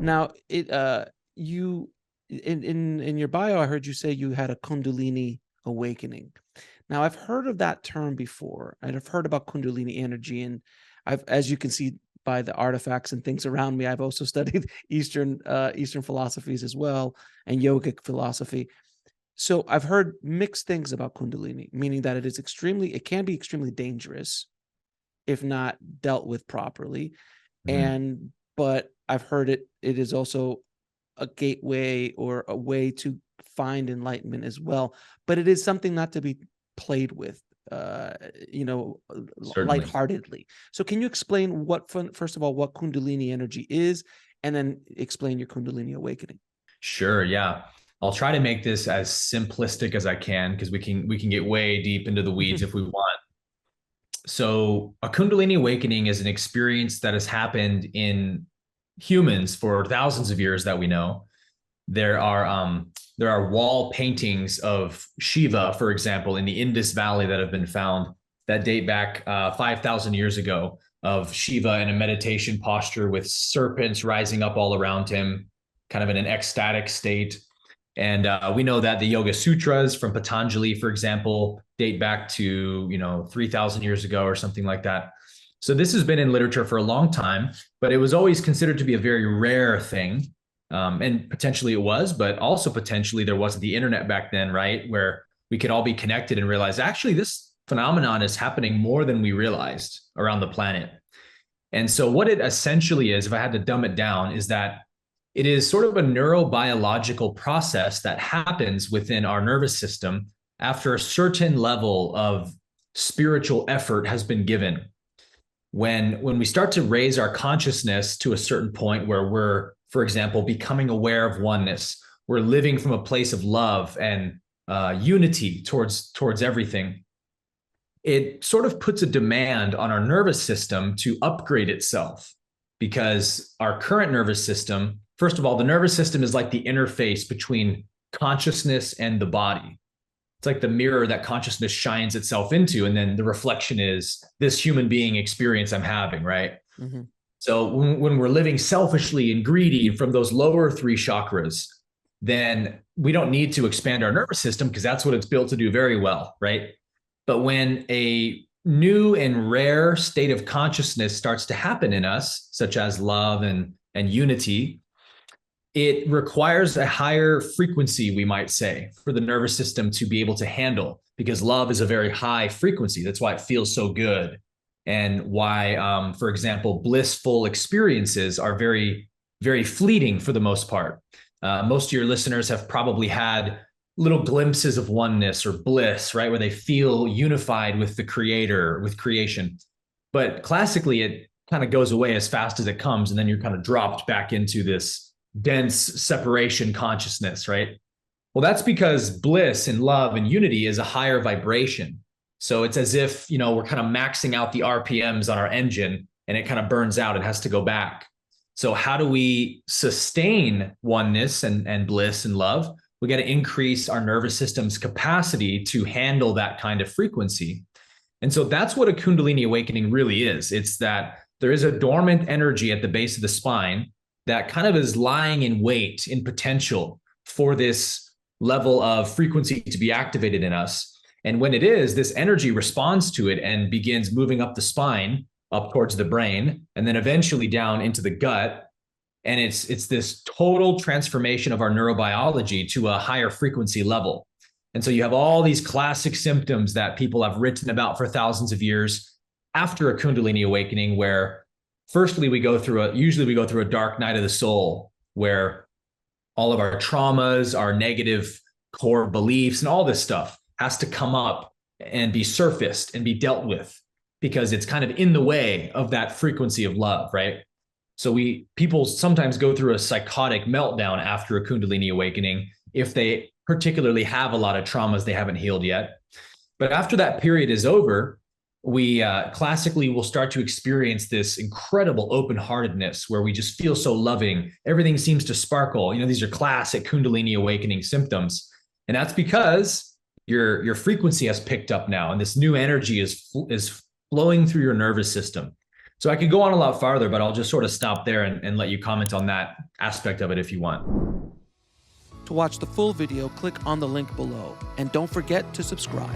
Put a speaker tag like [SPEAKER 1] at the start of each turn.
[SPEAKER 1] Now, you in your bio, I heard you say you had a Kundalini awakening. Now, I've heard of that term before, and I've heard about Kundalini energy, and as you can see by the artifacts and things around me, I've also studied Eastern philosophies as well, and yogic philosophy. So I've heard mixed things about Kundalini, meaning that it can be extremely dangerous if not dealt with properly.
[SPEAKER 2] Mhm.
[SPEAKER 1] But I've heard it is also a gateway or a way to find enlightenment as well. But it is something not to be played with, uh, you know,
[SPEAKER 2] Certainly.
[SPEAKER 1] lightheartedly. So can you explain first of all, what Kundalini energy is, and then explain your Kundalini awakening?
[SPEAKER 2] Sure, yeah. I'll try to make this as simplistic as I can because we can get way deep into the weeds if we want. So, a Kundalini awakening is an experience that has happened in humans for thousands of years that we know. There are wall paintings of Shiva, for example, in the Indus Valley that have been found that date back 5,000 years ago, of Shiva in a meditation posture with serpents rising up all around him, kind of in an ecstatic state. And we know that the Yoga Sutras from Patanjali, for example, date back to 3,000 years ago or something like that. So this has been in literature for a long time, but it was always considered to be a very rare thing. And potentially it was, but also potentially there wasn't the internet back then, right? Where we could all be connected and realize actually this phenomenon is happening more than we realized around the planet. And so what it essentially is, if I had to dumb it down, is that it is sort of a neurobiological process that happens within our nervous system after a certain level of spiritual effort has been given. When we start to raise our consciousness to a certain point where we're, for example, becoming aware of oneness, we're living from a place of love and unity towards everything, it sort of puts a demand on our nervous system to upgrade itself, because our current nervous system, first of all, the nervous system is like the interface between consciousness and the body. It's like the mirror that consciousness shines itself into, and then the reflection is this human being experience I'm having, right?
[SPEAKER 1] Mm-hmm.
[SPEAKER 2] So when we're living selfishly and greedy from those lower three chakras, then we don't need to expand our nervous system because that's what it's built to do very well, right? But when a new and rare state of consciousness starts to happen in us, such as love and unity, it requires a higher frequency, we might say, for the nervous system to be able to handle, because love is a very high frequency. That's why it feels so good. And why, for example, blissful experiences are very, very fleeting for the most part. Most of your listeners have probably had little glimpses of oneness or bliss, right? Where they feel unified with the creator, with creation. But classically, it kind of goes away as fast as it comes. And then you're kind of dropped back into this dense separation consciousness, right? Well, that's because bliss and love and unity is a higher vibration. So it's as if, we're kind of maxing out the RPMs on our engine and it kind of burns out and has to go back. So how do we sustain oneness and bliss and love? We got to increase our nervous system's capacity to handle that kind of frequency. And so that's what a Kundalini awakening really is. It's that there is a dormant energy at the base of the spine that kind of is lying in wait in potential for this level of frequency to be activated in us. And when it is, this energy responds to it and begins moving up the spine, up towards the brain, and then eventually down into the gut. And it's this total transformation of our neurobiology to a higher frequency level. And so you have all these classic symptoms that people have written about for thousands of years after a Kundalini awakening, where firstly, usually we go through a dark night of the soul, where all of our traumas, our negative core beliefs, and all this stuff has to come up and be surfaced and be dealt with, because it's kind of in the way of that frequency of love, right? So people sometimes go through a psychotic meltdown after a Kundalini awakening if they particularly have a lot of traumas they haven't healed yet. But after that period is over, we classically will start to experience this incredible open-heartedness where we just feel so loving. Everything seems to sparkle. These are classic Kundalini awakening symptoms. And that's because your frequency has picked up now, and this new energy is flowing through your nervous system. So I could go on a lot farther, but I'll just sort of stop there and let you comment on that aspect of it if you want.
[SPEAKER 1] To watch the full video, click on the link below, and don't forget to subscribe.